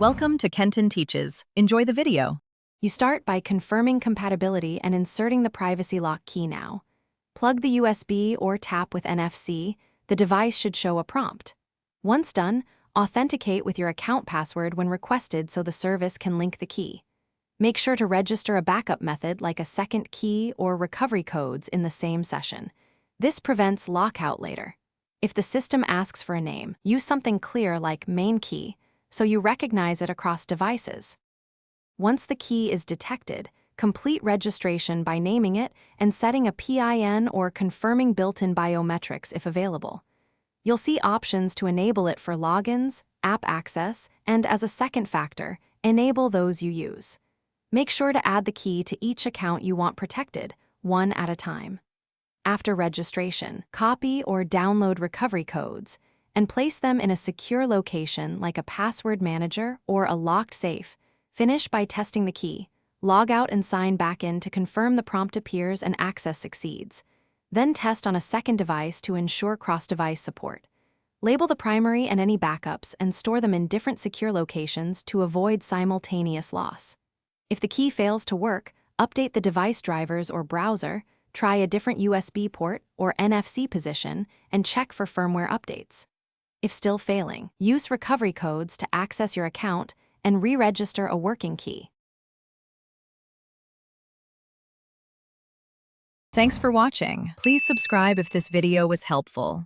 Welcome to Kenton Teaches. Enjoy the video. You start by confirming compatibility and inserting the privacy lock key now. Plug the USB or tap with NFC. The device should show a prompt. Once done, authenticate with your account password when requested so the service can link the key. Make sure to register a backup method like a second key or recovery codes in the same session. This prevents lockout later. If the system asks for a name, use something clear like main key so you recognize it across devices. Once the key is detected, complete registration by naming it and setting a PIN or confirming built-in biometrics if available. You'll see options to enable it for logins, app access, and as a second factor, enable those you use. Make sure to add the key to each account you want protected, one at a time. After registration, copy or download recovery codes and place them in a secure location like a password manager or a locked safe. Finish by testing the key. Log out and sign back in to confirm the prompt appears and access succeeds. Then test on a second device to ensure cross-device support. Label the primary and any backups and store them in different secure locations to avoid simultaneous loss. If the key fails to work, update the device drivers or browser, try a different USB port or NFC position, and check for firmware updates. If still failing, use recovery codes to access your account and re-register a working key. Thanks for watching. Please subscribe if this video was helpful.